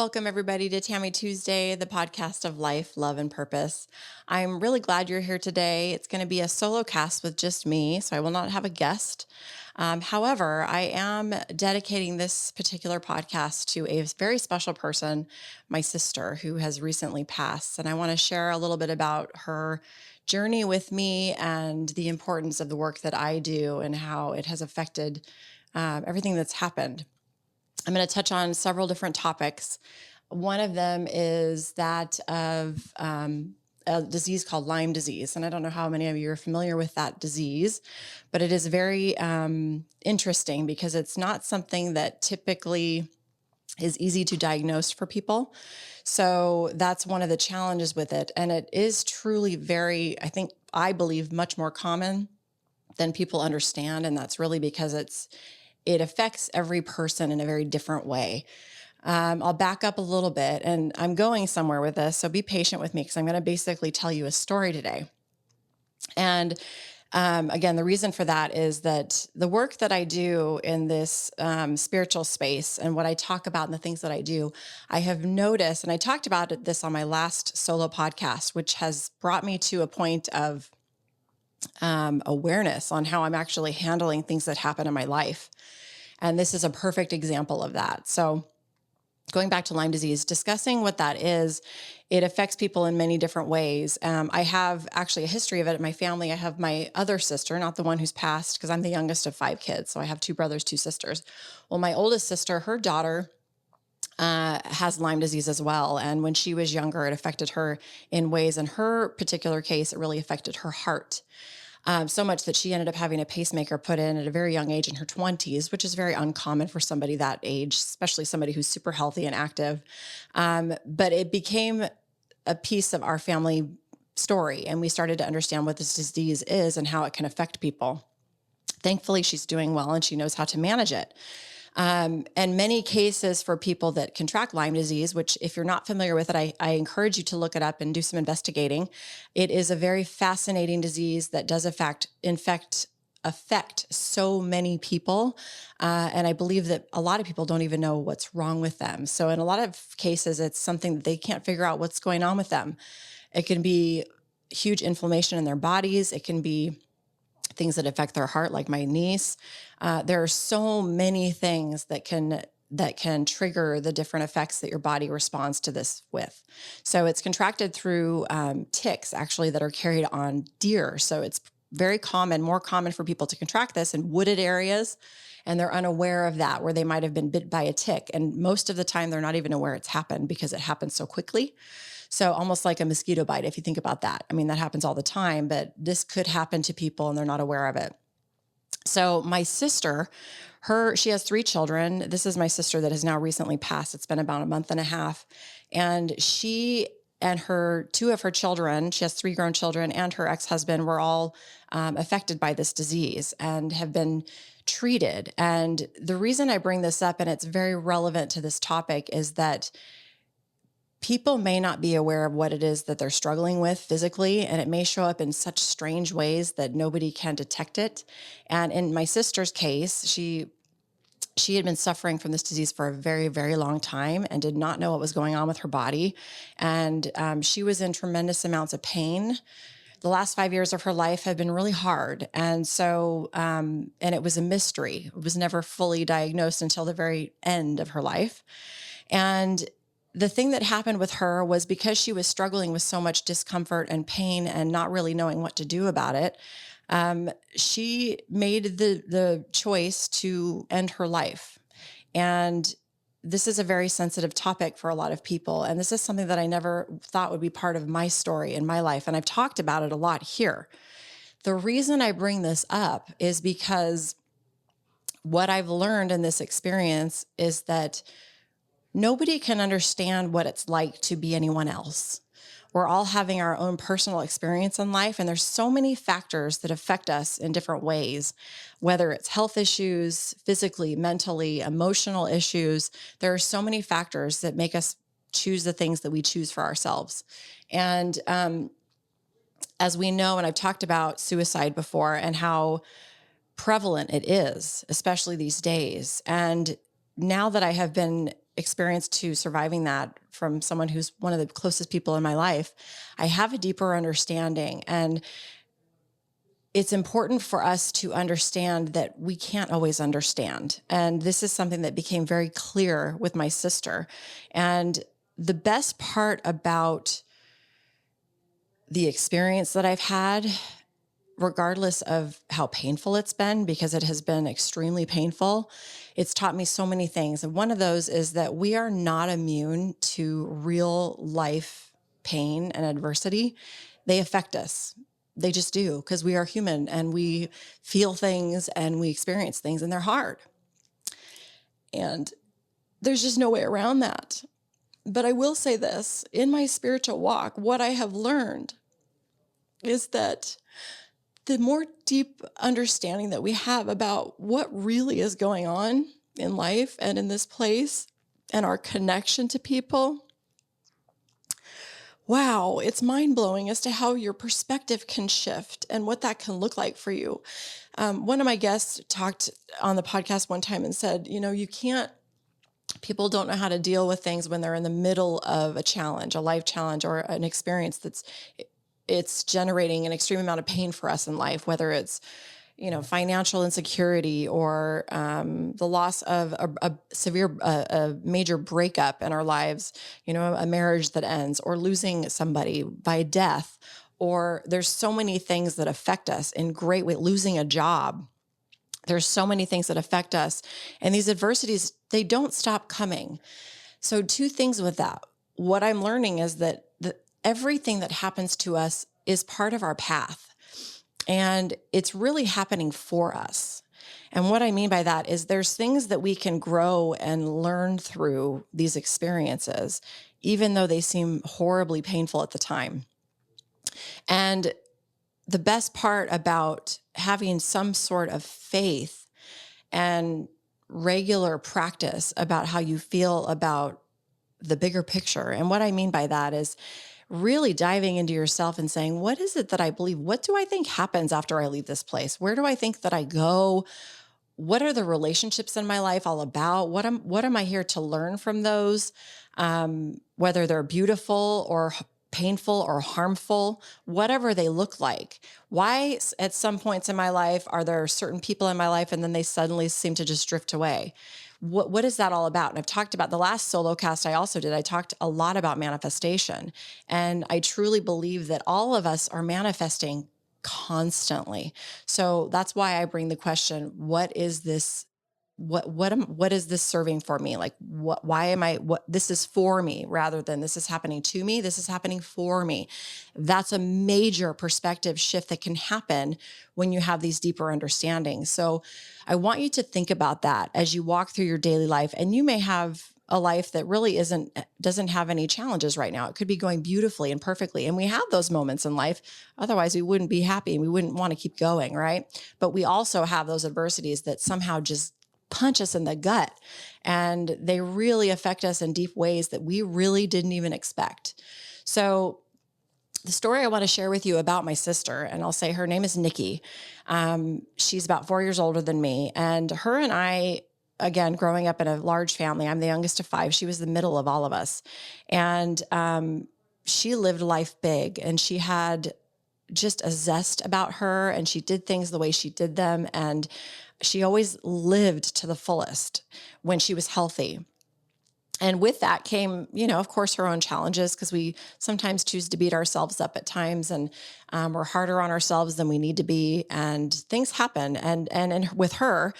Welcome, everybody, to Tammy Tuesday, the podcast of life, love, and purpose. I'm really glad you're here today. It's going to be a solo cast with just me, so I will not have a guest. However, I am dedicating this particular podcast to a very special person, my sister, who has recently passed. And I want to share a little bit about her journey with me and the importance of the work that I do and how it has affected everything that's happened. I'm going to touch on several different topics. One of them is that of a disease called Lyme disease. And I don't know how many of you are familiar with that disease, but it is very interesting because it's not something that typically is easy to diagnose for people. So that's one of the challenges with it. And it is truly very, I believe, much more common than people understand. And that's really because it affects every person in a very different way. I'll back up a little bit, and I'm going somewhere with this, so be patient with me because I'm going to basically tell you a story today. And again, the reason for that is that the work that I do in this spiritual space and what I talk about and the things that I do, I have noticed, and I talked about this on my last solo podcast, which has brought me to a point of awareness on how I'm actually handling things that happen in my life. And this is a perfect example of that. So going back to Lyme disease, discussing what that is, it affects people in many different ways. I have actually a history of it in my family. I have my other sister, not the one who's passed, because I'm the youngest of 5 kids. So I have 2 brothers, 2 sisters. Well, my oldest sister, her daughter has Lyme disease as well. And when she was younger, it affected her in ways. In her particular case, it really affected her heart. So much that she ended up having a pacemaker put in at a very young age in her 20s, which is very uncommon for somebody that age, especially somebody who's super healthy and active. But it became a piece of our family story, and we started to understand what this disease is and how it can affect people. Thankfully, she's doing well and she knows how to manage it. And many cases for people that contract Lyme disease, which if you're not familiar with it, I encourage you to look it up and do some investigating. It is a very fascinating disease that does affect so many people. And I believe that a lot of people don't even know what's wrong with them. So in a lot of cases, it's something that they can't figure out what's going on with them. It can be huge inflammation in their bodies. It can be things that affect their heart, like my niece. There are so many things that can trigger the different effects that your body responds to this with. So it's contracted through ticks, actually, that are carried on deer. So it's very common, more common for people to contract this in wooded areas, and they're unaware of that, where they might have been bit by a tick. And most of the time, they're not even aware it's happened because it happens so quickly. So almost like a mosquito bite, if you think about that. I mean, that happens all the time, but this could happen to people and they're not aware of it. So my sister, she has 3 children. This is my sister that has now recently passed. It's been about a month and a half. And she and her 2 of her children, she has 3 grown children, and her ex-husband were all affected by this disease and have been treated. And the reason I bring this up, and it's very relevant to this topic, is that people may not be aware of what it is that they're struggling with physically, and it may show up in such strange ways that nobody can detect it. And in my sister's case, she had been suffering from this disease for a very, very long time and did not know what was going on with her body. And she was in tremendous amounts of pain. The last 5 years of her life have been really hard. And so, and it was a mystery. It was never fully diagnosed until the very end of her life. And the thing that happened with her was, because she was struggling with so much discomfort and pain and not really knowing what to do about it, she made the choice to end her life. And this is a very sensitive topic for a lot of people. And this is something that I never thought would be part of my story in my life. And I've talked about it a lot here. The reason I bring this up is because what I've learned in this experience is that nobody can understand what it's like to be anyone else. We're all having our own personal experience in life, and there's so many factors that affect us in different ways, whether it's health issues, physically, mentally, emotional issues. There are so many factors that make us choose the things that we choose for ourselves. And as we know, and I've talked about suicide before and how prevalent it is, especially these days. And now that I have been experience to surviving that from someone who's one of the closest people in my life, I have a deeper understanding. And it's important for us to understand that we can't always understand. And this is something that became very clear with my sister. And the best part about the experience that I've had, regardless of how painful it's been, because it has been extremely painful, it's taught me so many things. And one of those is that we are not immune to real life pain and adversity. They affect us. They just do, because we are human and we feel things and we experience things, and they're hard. And there's just no way around that. But I will say this, in my spiritual walk, what I have learned is that the more deep understanding that we have about what really is going on in life and in this place and our connection to people, wow, it's mind-blowing as to how your perspective can shift and what that can look like for you. One of my guests talked on the podcast one time and said, people don't know how to deal with things when they're in the middle of a challenge, a life challenge, or an experience it's generating an extreme amount of pain for us in life, whether it's, financial insecurity or the loss of a major breakup in our lives, a marriage that ends, or losing somebody by death, or there's so many things that affect us in great way, losing a job. There's so many things that affect us. And these adversities, they don't stop coming. So 2 things with that. What I'm learning is that everything that happens to us is part of our path. And it's really happening for us. And what I mean by that is there's things that we can grow and learn through these experiences, even though they seem horribly painful at the time. And the best part about having some sort of faith and regular practice about how you feel about the bigger picture. And what I mean by that is really diving into yourself and saying, what is it that I believe? What do I think happens after I leave this place? Where do I think that I go? What are the relationships in my life all about? What am I here to learn from those? Whether they're beautiful or painful or harmful, whatever they look like. Why at some points in my life are there certain people in my life and then they suddenly seem to just drift away? What is that all about? And I've talked about the last solo cast I also did. I talked a lot about manifestation. And I truly believe that all of us are manifesting constantly. So that's why I bring the question, what is this? What is this serving for me? Like, why am I, this is for me rather than this is happening to me. This is happening for me. That's a major perspective shift that can happen when you have these deeper understandings. So I want you to think about that as you walk through your daily life. And you may have a life that really doesn't have any challenges right now. It could be going beautifully and perfectly. And we have those moments in life. Otherwise we wouldn't be happy and we wouldn't want to keep going. Right. But we also have those adversities that somehow just punch us in the gut, and they really affect us in deep ways that we really didn't even expect. So the story I want to share with you about my sister, and I'll say her name is Nikki. She's about 4 years older than me, and her and I, again, growing up in a large family, I'm the youngest of 5. She was the middle of all of us. And she lived life big, and she had just a zest about her, and she did things the way she did them. And she always lived to the fullest when she was healthy. And with that came, of course, her own challenges, because we sometimes choose to beat ourselves up at times, and we're harder on ourselves than we need to be, and things happen. And with her,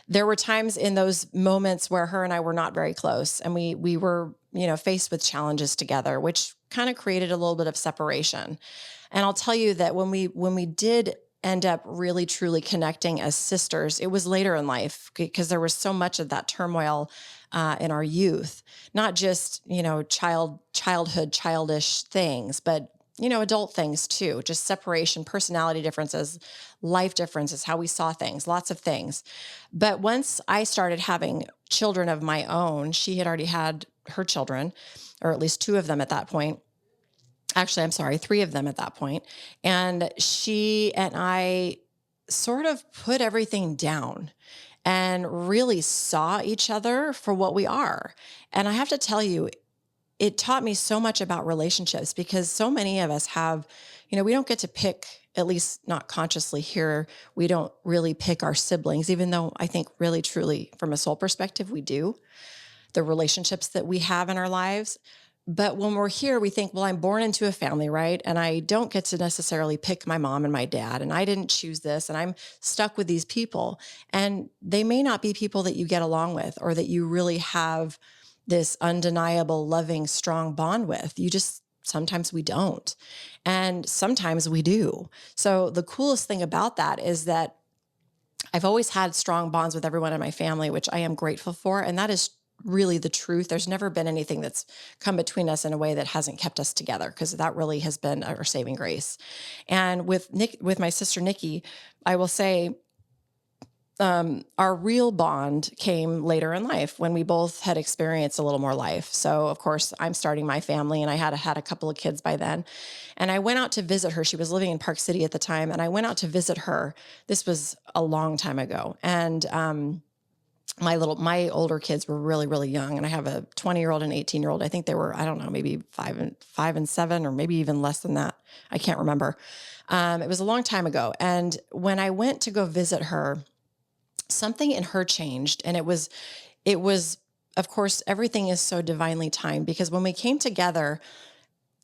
there were times in those moments where her and I were not very close, and we were, faced with challenges together, which kind of created a little bit of separation. And I'll tell you that when we did end up really truly connecting as sisters, it was later in life, because there was so much of that turmoil in our youth, not just, childhood, childish things, but, adult things too, just separation, personality differences, life differences, how we saw things, lots of things. But once I started having children of my own, she had already had her children, or at least 2 of them at that point. Actually, I'm sorry, 3 of them at that point. And she and I sort of put everything down and really saw each other for what we are. And I have to tell you, it taught me so much about relationships because so many of us have, we don't get to pick, at least not consciously here, we don't really pick our siblings, even though I think really, truly, from a soul perspective, we do, the relationships that we have in our lives. But when we're here, we think, well, I'm born into a family, right? And I don't get to necessarily pick my mom and my dad, and I didn't choose this, and I'm stuck with these people. And they may not be people that you get along with or that you really have this undeniable, loving, strong bond with. Sometimes we don't. And sometimes we do. So the coolest thing about that is that I've always had strong bonds with everyone in my family, which I am grateful for. And that is really the truth. There's never been anything that's come between us in a way that hasn't kept us together, because that really has been our saving grace. And with my sister Nikki, I will say, our real bond came later in life when we both had experienced a little more life. So of course I'm starting my family, and I had a couple of kids by then. And I went out to visit her. She was living in Park City at the time. And I went out to visit her. This was a long time ago. And, my older kids were really, really young. And I have a 20-year-old and 18-year-old. I think they were, I don't know, maybe five and 7, or maybe even less than that. I can't remember. It was a long time ago. And when I went to go visit her, something in her changed. And it was, of course, everything is so divinely timed, because when we came together,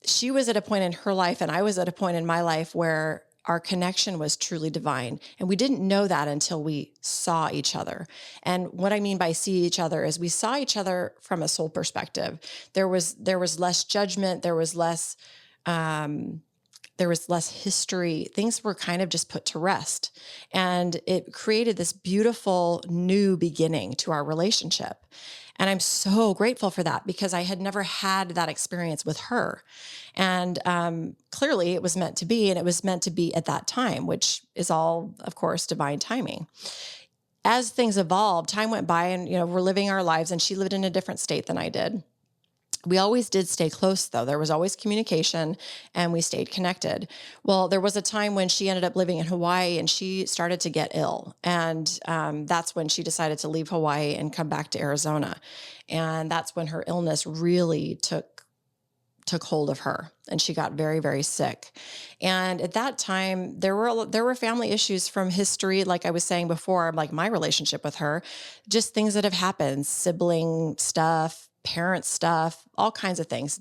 she was at a point in her life and I was at a point in my life where our connection was truly divine. And we didn't know that until we saw each other. And what I mean by see each other is we saw each other from a soul perspective. There was less judgment. There was less history. Things were kind of just put to rest. And it created this beautiful new beginning to our relationship. And I'm so grateful for that, because I had never had that experience with her. And clearly it was meant to be, and it was meant to be at that time, which is all, of course, divine timing. As things evolved, time went by, and, we're living our lives, and she lived in a different state than I did. We always did stay close, though. There was always communication, and we stayed connected. Well, there was a time when she ended up living in Hawaii, and she started to get ill. And that's when she decided to leave Hawaii and come back to Arizona. And that's when her illness really took hold of her, and she got very, very sick. And at that time, there were family issues from history. Like I was saying before, like my relationship with her, just things that have happened, sibling stuff, parent stuff, all kinds of things.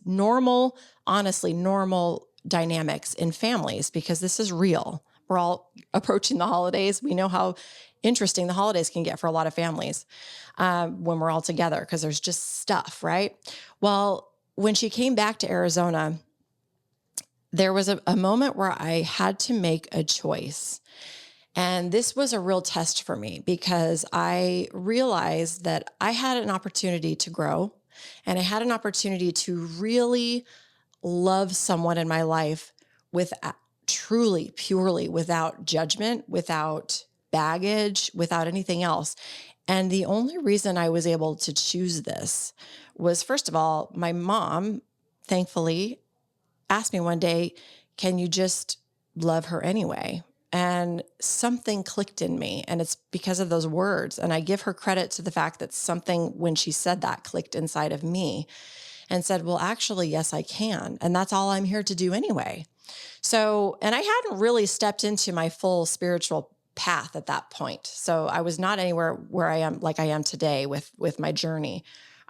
Honestly, normal dynamics in families, because this is real. We're all approaching the holidays. We know how interesting the holidays can get for a lot of families when we're all together, because there's just stuff, right? Well, when she came back to Arizona, there was a moment where I had to make a choice. And this was a real test for me, because I realized that I had an opportunity to grow, and I had an opportunity to really love someone in my life with truly, purely, without judgment, without baggage, without anything else. And the only reason I was able to choose this was, first of all, my mom, thankfully, asked me one day, can you just love her anyway? And something clicked in me, and it's because of those words. And I give her credit to the fact that something, when she said that, clicked inside of me and said, well, actually, yes, I can. And that's all I'm here to do anyway. So, and I hadn't really stepped into my full spiritual path at that point. So I was not anywhere where I am, like I am today with my journey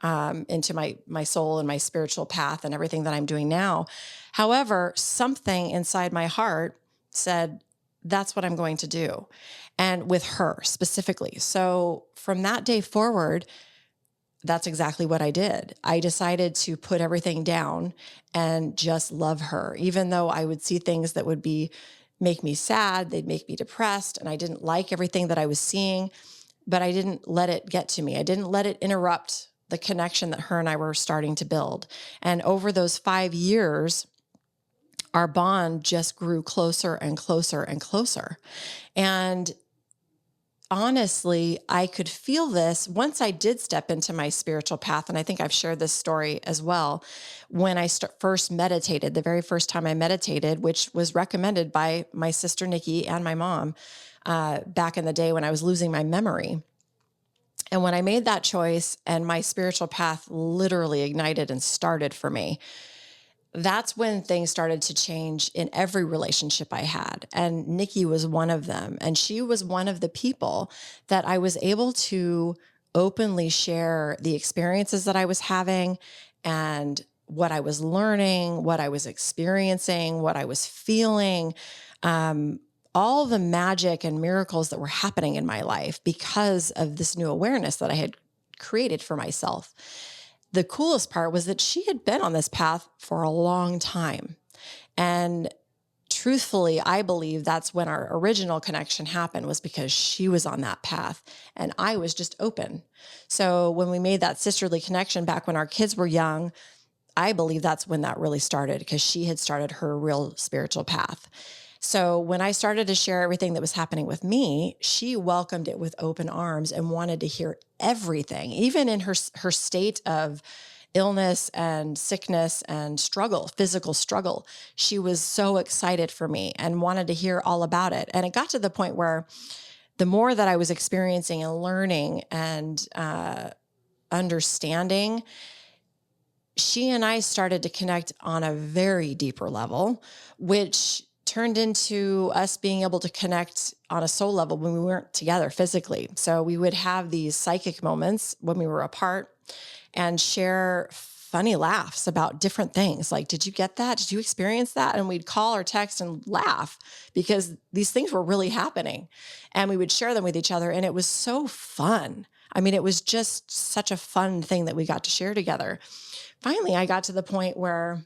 into my soul and my spiritual path and everything that I'm doing now. However, something inside my heart said, that's what I'm going to do. And with her specifically. So from that day forward, that's exactly what I did. I decided to put everything down and just love her, even though I would see things that would make me sad. They'd make me depressed. And I didn't like everything that I was seeing, but I didn't let it get to me. I didn't let it interrupt the connection that her and I were starting to build. And over those 5 years, our bond just grew closer and closer and closer. And honestly, I could feel this once I did step into my spiritual path. And I think I've shared this story as well. When I first meditated, the very first time I meditated, which was recommended by my sister Nikki and my mom back in the day when I was losing my memory. And when I made that choice and my spiritual path literally ignited and started for me, that's when things started to change in every relationship I had. And Nikki was one of them. And she was one of the people that I was able to openly share the experiences that I was having and what I was learning, what I was experiencing, what I was feeling, all the magic and miracles that were happening in my life because of this new awareness that I had created for myself. The coolest part was that she had been on this path for a long time. And truthfully, I believe that's when our original connection happened, was because she was on that path and I was just open. So when we made that sisterly connection back when our kids were young, I believe that's when that really started, because she had started her real spiritual path. So when I started to share everything that was happening with me, she welcomed it with open arms and wanted to hear everything, even in her state of illness and sickness and struggle, physical struggle. She was so excited for me and wanted to hear all about it. And it got to the point where the more that I was experiencing and learning and understanding, she and I started to connect on a very deeper level, which turned into us being able to connect on a soul level when we weren't together physically. So we would have these psychic moments when we were apart and share funny laughs about different things. Like, did you get that? Did you experience that? And we'd call or text and laugh because these things were really happening. And we would share them with each other. And it was so fun. I mean, it was just such a fun thing that we got to share together. Finally, I got to the point where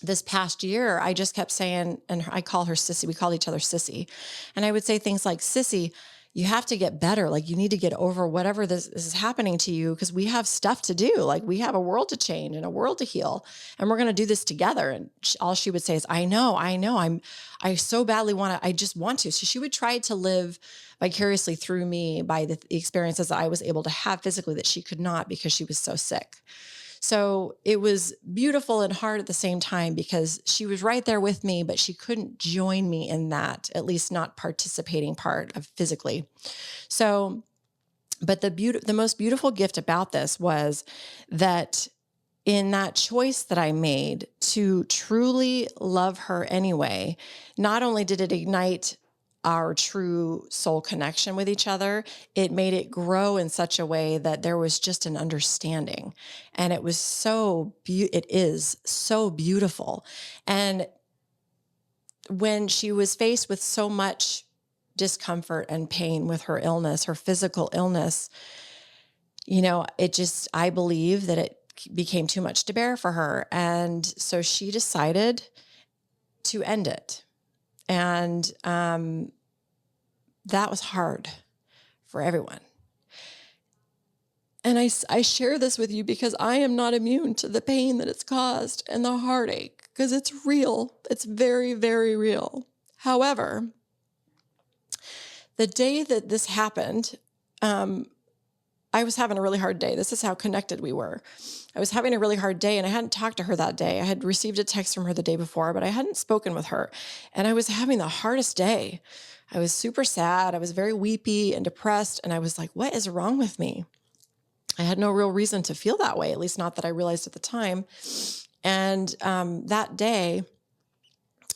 this past year, I just kept saying, and I call her Sissy, we called each other Sissy. And I would say things like, Sissy, you have to get better. Like, you need to get over whatever this is happening to you, because we have stuff to do. Like, we have a world to change and a world to heal, and we're going to do this together. And all she would say is, I know. I so badly I just want to. So she would try to live vicariously through me by the experiences that I was able to have physically that she could not, because she was so sick. So it was beautiful and hard at the same time, because she was right there with me, but she couldn't join me in that, at least not participating part of physically. So, but the most beautiful gift about this was that in that choice that I made to truly love her anyway, not only did it ignite our true soul connection with each other, it made it grow in such a way that there was just an understanding. And it was it is so beautiful. And when she was faced with so much discomfort and pain with her illness, her physical illness, I believe that it became too much to bear for her. And so she decided to end it. And that was hard for everyone. And I share this with you because I am not immune to the pain that it's caused and the heartache, because it's real. It's very, very real. However, the day that this happened, I was having a really hard day. This is how connected we were. I was having a really hard day, and I hadn't talked to her that day. I had received a text from her the day before, but I hadn't spoken with her. And I was having the hardest day. I was super sad. I was very weepy and depressed. And I was like, what is wrong with me? I had no real reason to feel that way, at least not that I realized at the time. And that day,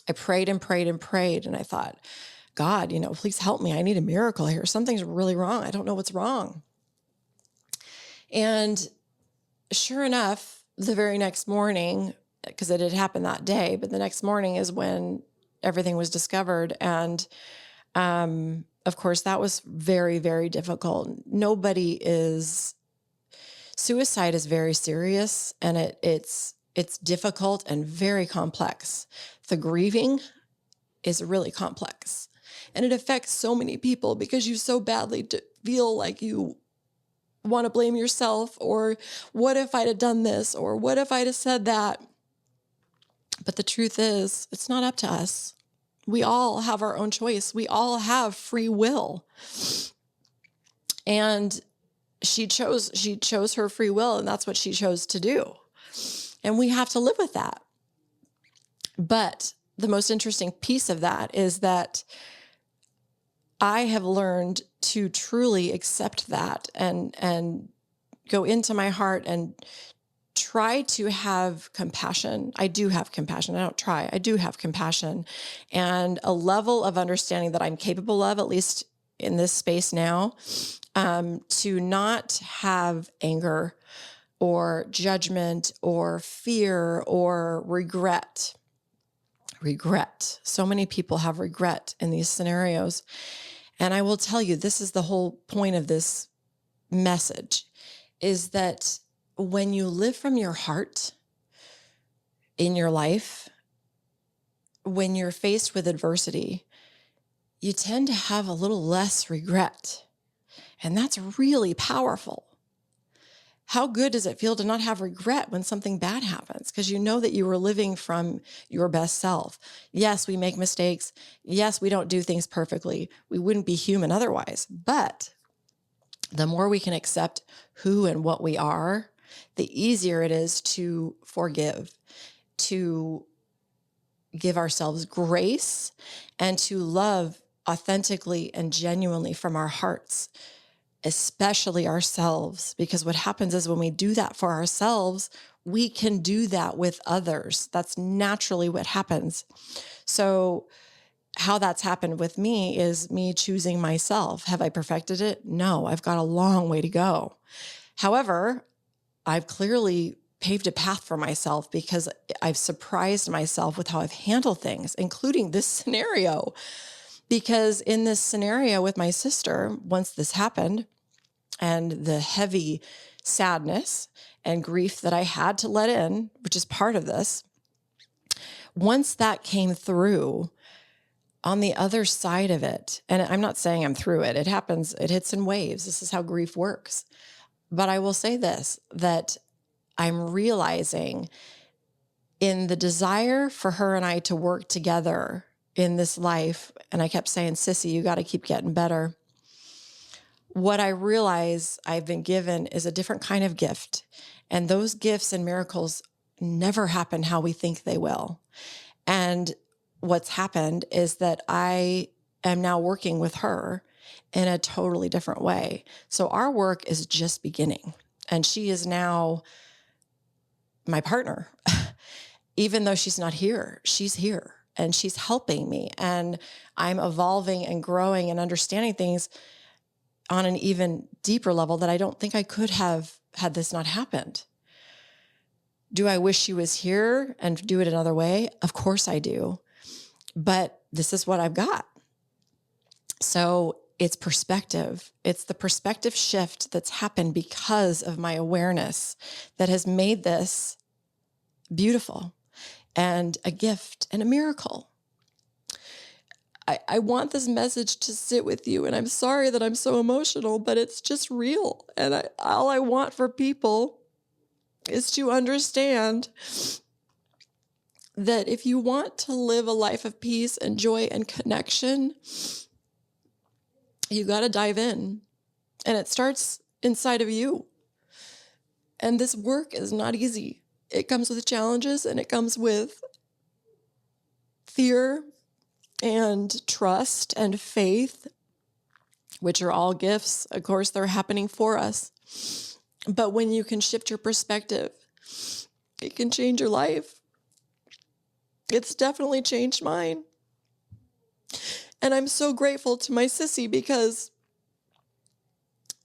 I prayed and prayed and prayed. And I thought, God, please help me. I need a miracle here. Something's really wrong. I don't know what's wrong. And sure enough, the very next morning, because it had happened that day, but the next morning is when everything was discovered. And of course, that was very, very difficult. Suicide is very serious, and it's difficult and very complex. The grieving is really complex, and it affects so many people because you so badly feel like you want to blame yourself, or what if I'd have done this, or what if I'd have said that? But the truth is, it's not up to us. We all have our own choice. We all have free will. And she chose her free will, and that's what she chose to do. And we have to live with that. But the most interesting piece of that is that I have learned to truly accept that and go into my heart and try to have compassion. I do have compassion. I don't try. I do have compassion and a level of understanding that I'm capable of, at least in this space now, to not have anger or judgment or fear or regret. Regret. So many people have regret in these scenarios. And I will tell you, this is the whole point of this message, is that when you live from your heart in your life, when you're faced with adversity, you tend to have a little less regret. And that's really powerful. How good does it feel to not have regret when something bad happens? Because you know that you were living from your best self. Yes, we make mistakes. Yes, we don't do things perfectly. We wouldn't be human otherwise. But the more we can accept who and what we are, the easier it is to forgive, to give ourselves grace, and to love authentically and genuinely from our hearts, especially ourselves. Because what happens is when we do that for ourselves, we can do that with others. That's naturally what happens. So how that's happened with me is me choosing myself. Have I perfected it? No, I've got a long way to go. However, I've clearly paved a path for myself because I've surprised myself with how I've handled things, including this scenario. Because in this scenario with my sister, once this happened and the heavy sadness and grief that I had to let in, which is part of this, once that came through, on the other side of it, and I'm not saying I'm through it, it happens, it hits in waves. This is how grief works. But I will say this, that I'm realizing in the desire for her and I to work together in this life, and I kept saying, Sissy, you got to keep getting better. What I realize I've been given is a different kind of gift. And those gifts and miracles never happen how we think they will. And what's happened is that I am now working with her in a totally different way. So our work is just beginning. And she is now my partner. Even though she's not here, she's here and she's helping me. And I'm evolving and growing and understanding things on an even deeper level that I don't think I could have had this not happened. Do I wish she was here and do it another way? Of course I do. But this is what I've got. So it's perspective. It's the perspective shift that's happened because of my awareness that has made this beautiful and a gift and a miracle. I want this message to sit with you, and I'm sorry that I'm so emotional, but it's just real. And all I want for people is to understand that if you want to live a life of peace and joy and connection, you got to dive in. And it starts inside of you. And this work is not easy. It comes with challenges, and it comes with fear and trust and faith, which are all gifts. Of course, they're happening for us. But when you can shift your perspective, it can change your life. It's definitely changed mine. And I'm so grateful to my sissy because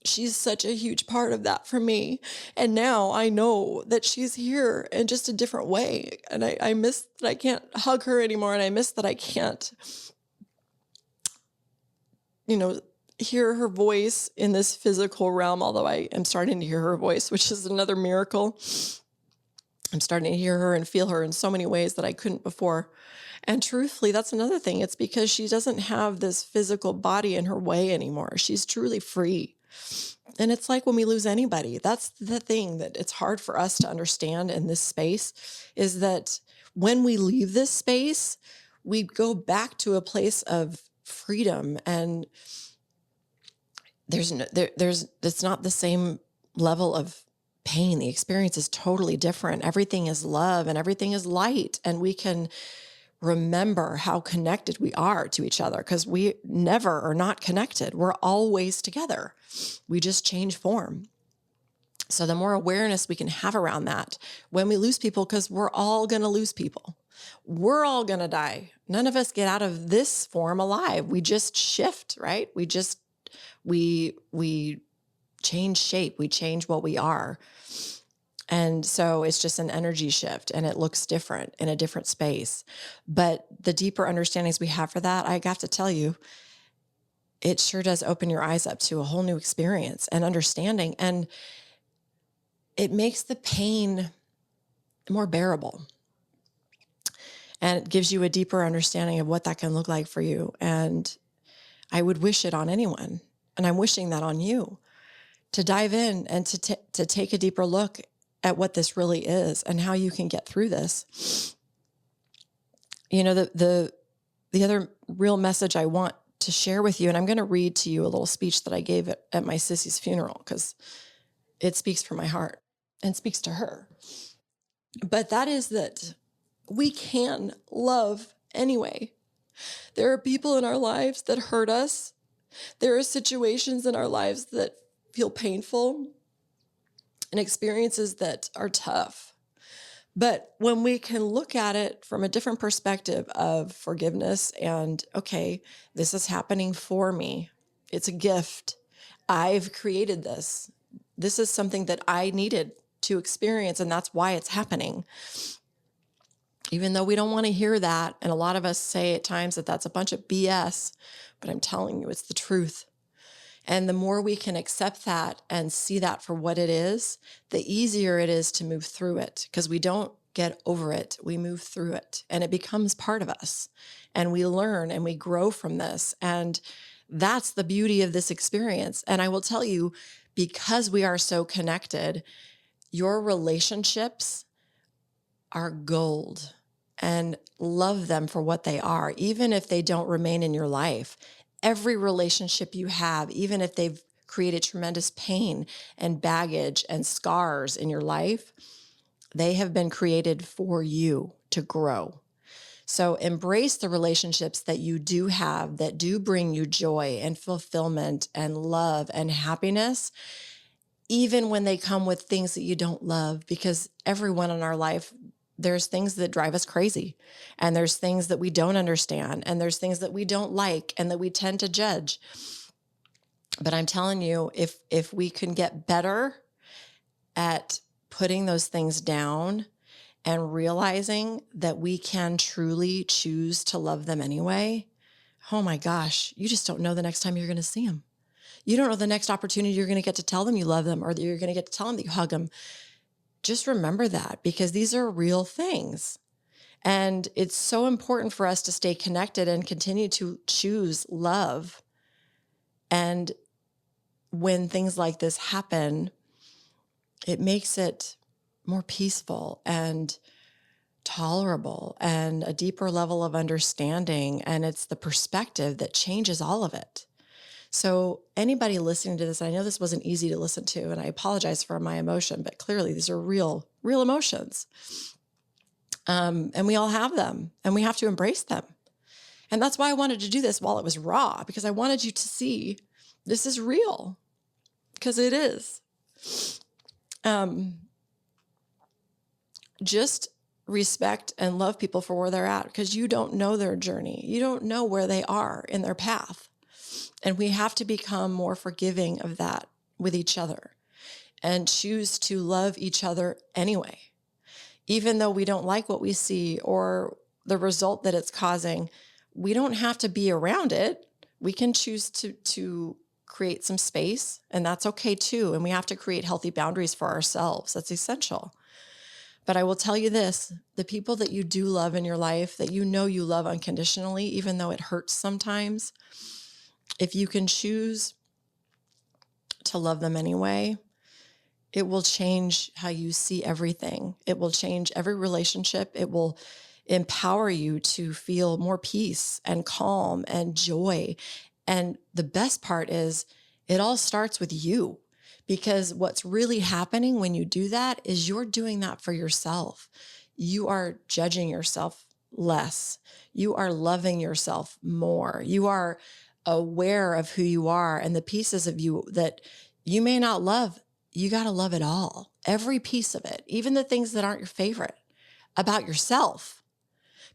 she's such a huge part of that for me. And now I know that she's here in just a different way. And I miss that I can't hug her anymore. And I miss that I can't, hear her voice in this physical realm, although I am starting to hear her voice, which is another miracle. I'm starting to hear her and feel her in so many ways that I couldn't before. And truthfully, that's another thing. It's because she doesn't have this physical body in her way anymore. She's truly free. And it's like when we lose anybody, that's the thing that it's hard for us to understand in this space, is that when we leave this space, we go back to a place of freedom, and it's not the same level of pain. The experience is totally different. Everything is love and everything is light, and we can remember how connected we are to each other, because we never are not connected. We're always together. We just change form. So the more awareness we can have around that when we lose people, because we're all going to lose people. We're all going to die. None of us get out of this form alive. We just shift, right? We change shape. We change what we are. And so it's just an energy shift, and it looks different in a different space. But the deeper understandings we have for that, I have to tell you, it sure does open your eyes up to a whole new experience and understanding. And it makes the pain more bearable. And it gives you a deeper understanding of what that can look like for you. And I would wish it on anyone. And I'm wishing that on you, to dive in and to take a deeper look at what this really is and how you can get through this. You know, the other real message I want to share with you, and I'm going to read to you a little speech that I gave at my sissy's funeral, because it speaks from my heart and speaks to her. But that is that we can love anyway. There are people in our lives that hurt us. There are situations in our lives that feel painful and experiences that are tough. But when we can look at it from a different perspective of forgiveness and, okay, this is happening for me. It's a gift. I've created this. This is something that I needed to experience, and that's why it's happening. Even though we don't want to hear that, and a lot of us say at times that that's a bunch of BS, but I'm telling you, it's the truth. And the more we can accept that and see that for what it is, the easier it is to move through it, because we don't get over it. We move through it, and it becomes part of us, and we learn and we grow from this. And that's the beauty of this experience. And I will tell you, because we are so connected, your relationships are gold, and love them for what they are, even if they don't remain in your life. Every relationship you have, even if they've created tremendous pain and baggage and scars in your life, they have been created for you to grow. So embrace the relationships that you do have, that do bring you joy and fulfillment and love and happiness, even when they come with things that you don't love, because everyone in our life, there's things that drive us crazy, and there's things that we don't understand, and there's things that we don't like and that we tend to judge. But I'm telling you, if we can get better at putting those things down and realizing that we can truly choose to love them anyway, oh my gosh, you just don't know the next time you're going to see them. You don't know the next opportunity you're going to get to tell them you love them, or that you're going to get to tell them that you hug them. Just remember that, because these are real things. And it's so important for us to stay connected and continue to choose love. And when things like this happen, it makes it more peaceful and tolerable and a deeper level of understanding. And it's the perspective that changes all of it. So anybody listening to this, I know this wasn't easy to listen to, and I apologize for my emotion, but clearly these are real emotions. And we all have them, and we have to embrace them. And that's why I wanted to do this while it was raw, because I wanted you to see this is real, because it is. Just respect and love people for where they're at, because you don't know their journey. You don't know where they are in their path. And we have to become more forgiving of that with each other and choose to love each other anyway. Even though we don't like what we see or the result that it's causing, we don't have to be around it. We can choose to create some space, and that's okay too. And we have to create healthy boundaries for ourselves. That's essential. But I will tell you this, the people that you do love in your life, that you know you love unconditionally, even though it hurts sometimes, if you can choose to love them anyway, it will change how you see everything. It will change every relationship. It will empower you to feel more peace and calm and joy. And the best part is it all starts with you, because what's really happening when you do that is you're doing that for yourself. You are judging yourself less. You are loving yourself more. You are aware of who you are and the pieces of you that you may not love. You got to love it all, every piece of it, even the things that aren't your favorite about yourself.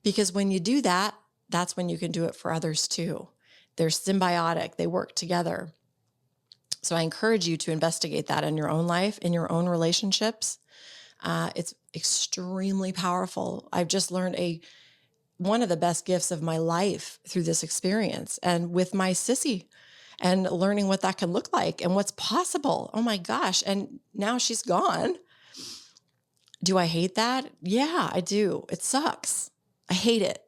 Because when you do that, that's when you can do it for others too. They're symbiotic, they work together. So I encourage you to investigate that in your own life, in your own relationships. It's extremely powerful. I've just learned one of the best gifts of my life through this experience and with my sissy and learning what that can look like and what's possible. Oh my gosh. And now she's gone. Do I hate that? Yeah, I do. It sucks. I hate it.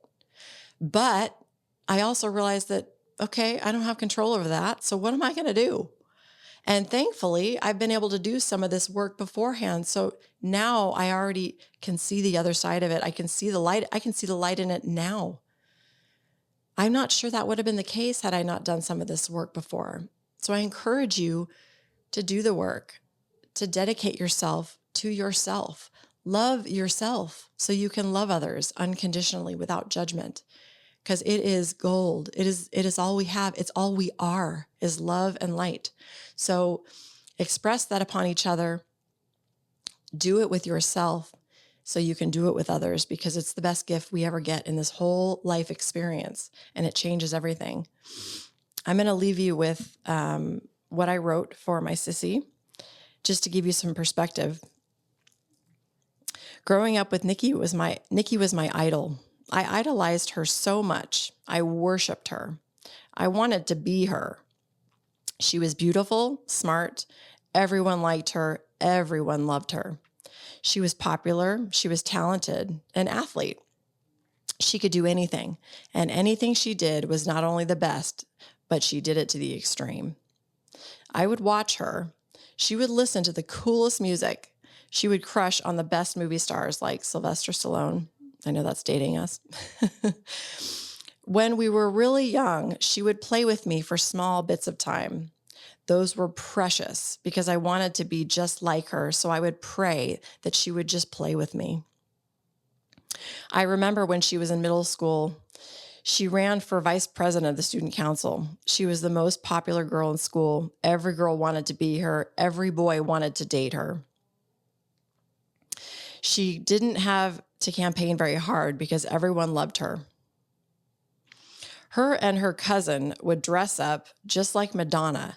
But I also realized that, okay, I don't have control over that. So what am I going to do? And thankfully, I've been able to do some of this work beforehand. So now I already can see the other side of it. I can see the light. I can see the light in it now. I'm not sure that would have been the case had I not done some of this work before. So I encourage you to do the work, to dedicate yourself to yourself. Love yourself so you can love others unconditionally without judgment. Because it is gold. It is all we have. It's all we are, is love and light. So express that upon each other. Do it with yourself so you can do it with others, because it's the best gift we ever get in this whole life experience, and it changes everything. I'm going to leave you with what I wrote for my sissy, just to give you some perspective. Growing up with Nikki was my idol. I idolized her so much. I worshiped her. I wanted to be her. She was beautiful, smart. Everyone liked her. Everyone loved her. She was popular. She was talented, an athlete. She could do anything. And anything she did was not only the best, but she did it to the extreme. I would watch her. She would listen to the coolest music. She would crush on the best movie stars like Sylvester Stallone. I know that's dating us. When we were really young, she would play with me for small bits of time. Those were precious because I wanted to be just like her. So I would pray that she would just play with me. I remember when she was in middle school, she ran for vice president of the student council. She was the most popular girl in school. Every girl wanted to be her. Every boy wanted to date her. She didn't have to campaign very hard because everyone loved her. Her and her cousin would dress up just like Madonna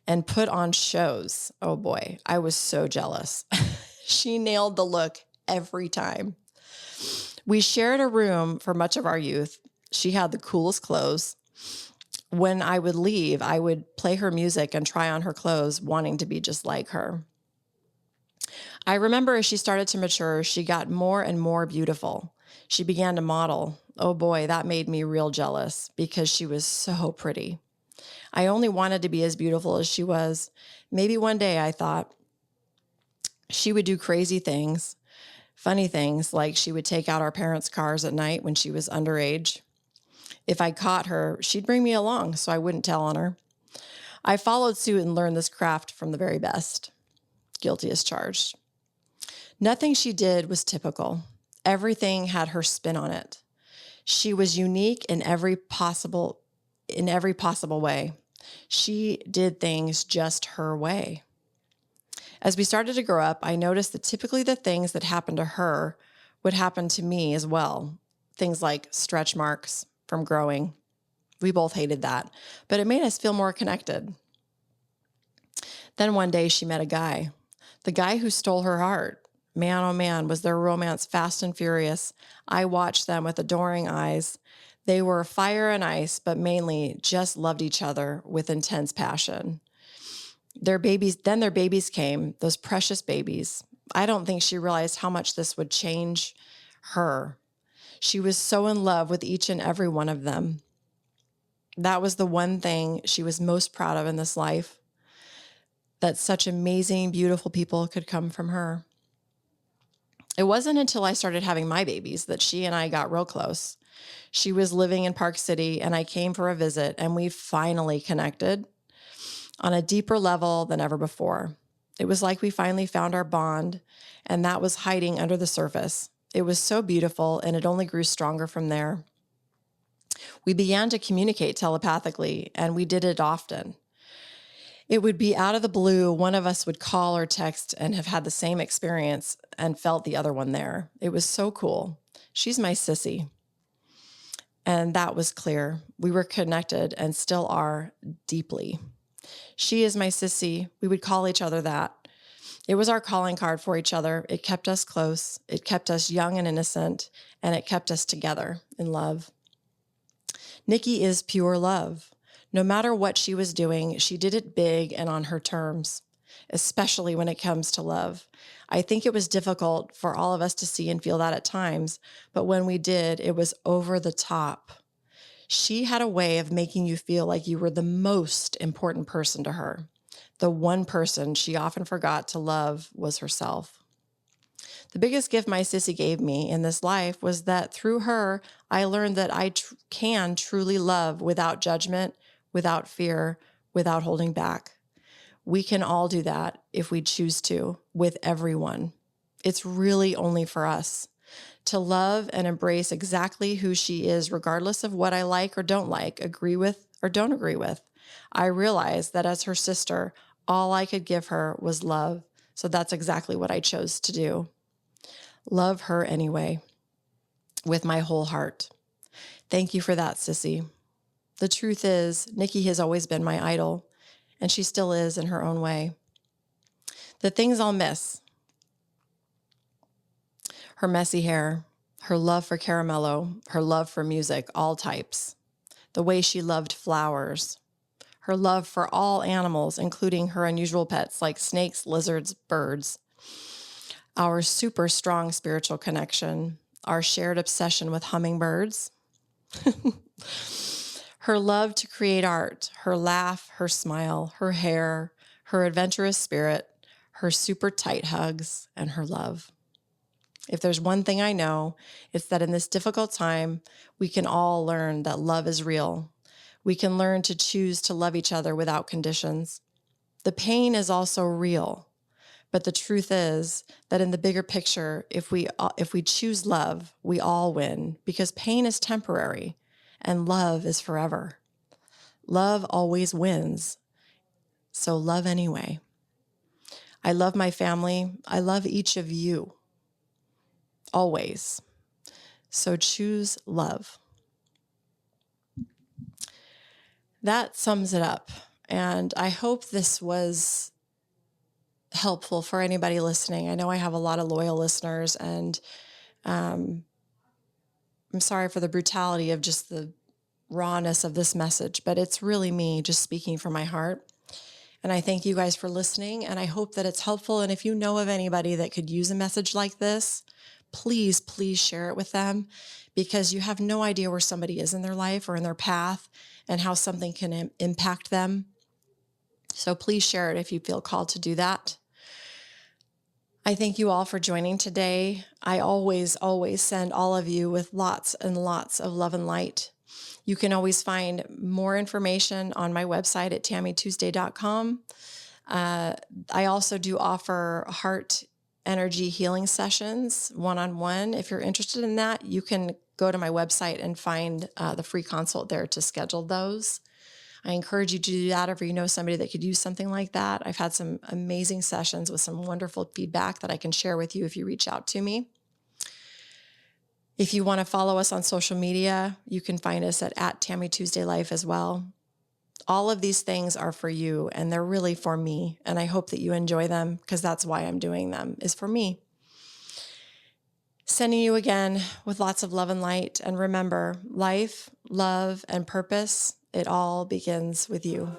and put on shows. Oh boy, I was so jealous. She nailed the look every time. We shared a room for much of our youth. She had the coolest clothes. When I would leave, I would play her music and try on her clothes, wanting to be just like her. I remember as she started to mature, she got more and more beautiful. She began to model. Oh boy, that made me real jealous because she was so pretty. I only wanted to be as beautiful as she was. Maybe one day, I thought, she would do crazy things, funny things, like she would take out our parents' cars at night when she was underage. If I caught her, she'd bring me along so I wouldn't tell on her. I followed suit and learned this craft from the very best. Guilty as charged. Nothing she did was typical. Everything had her spin on it. She was unique in every possible way. She did things just her way. As we started to grow up, I noticed that typically the things that happened to her would happen to me as well. Things like stretch marks from growing. We both hated that, but it made us feel more connected. Then one day she met a guy, the guy who stole her heart. Man, oh man, was their romance fast and furious. I watched them with adoring eyes. They were fire and ice, but mainly just loved each other with intense passion. Their babies came, those precious babies. I don't think she realized how much this would change her. She was so in love with each and every one of them. That was the one thing she was most proud of in this life, that such amazing, beautiful people could come from her. It wasn't until I started having my babies that she and I got real close. She was living in Park City and I came for a visit, and we finally connected on a deeper level than ever before. It was like we finally found our bond, and that was hiding under the surface. It was so beautiful, and it only grew stronger from there. We began to communicate telepathically, and we did it often. It would be out of the blue. One of us would call or text and have had the same experience and felt the other one there. It was so cool. She's my sissy. And that was clear. We were connected and still are deeply. She is my sissy. We would call each other that. It was our calling card for each other. It kept us close. It kept us young and innocent, and it kept us together in love. Nikki is pure love. No matter what she was doing, she did it big and on her terms, especially when it comes to love. I think it was difficult for all of us to see and feel that at times, but when we did, it was over the top. She had a way of making you feel like you were the most important person to her. The one person she often forgot to love was herself. The biggest gift my sissy gave me in this life was that through her, I learned that I can truly love without judgment, without fear, without holding back. We can all do that if we choose to, with everyone. It's really only for us to love and embrace exactly who she is, regardless of what I like or don't like, agree with or don't agree with. I realized that as her sister, all I could give her was love. So that's exactly what I chose to do. Love her anyway, with my whole heart. Thank you for that, sissy. The truth is, Nikki has always been my idol, and she still is in her own way. The things I'll miss: her messy hair, her love for caramello, her love for music, all types, the way she loved flowers, her love for all animals, including her unusual pets like snakes, lizards, birds, our super strong spiritual connection, our shared obsession with hummingbirds, her love to create art, her laugh, her smile, her hair, her adventurous spirit, her super tight hugs, and her love. If there's one thing I know, it's that in this difficult time, we can all learn that love is real. We can learn to choose to love each other without conditions. The pain is also real, but the truth is that in the bigger picture, if we choose love, we all win, because pain is temporary and love is forever. Love always wins, so love anyway. I love my family. I love each of you. Always. So choose love. That sums it up. And I hope this was helpful for anybody listening. I know I have a lot of loyal listeners, and I'm sorry for the brutality of just the rawness of this message, but it's really me just speaking from my heart. And I thank you guys for listening, and I hope that it's helpful. And if you know of anybody that could use a message like this, please, please share it with them, because you have no idea where somebody is in their life or in their path and how something can impact them. So please share it if you feel called to do that. I thank you all for joining today. I always, always send all of you with lots and lots of love and light. You can always find more information on my website at tammytuesday.com. I also do offer heart energy healing sessions one-on-one. If you're interested in that, you can go to my website and find the free consult there to schedule those. I encourage you to do that if you know somebody that could use something like that. I've had some amazing sessions with some wonderful feedback that I can share with you if you reach out to me. If you want to follow us on social media, you can find us at Tammy Tuesday Life as well. All of these things are for you, and they're really for me. And I hope that you enjoy them, because that's why I'm doing them, is for me. Sending you again with lots of love and light. And remember, life, love, and purpose, it all begins with you.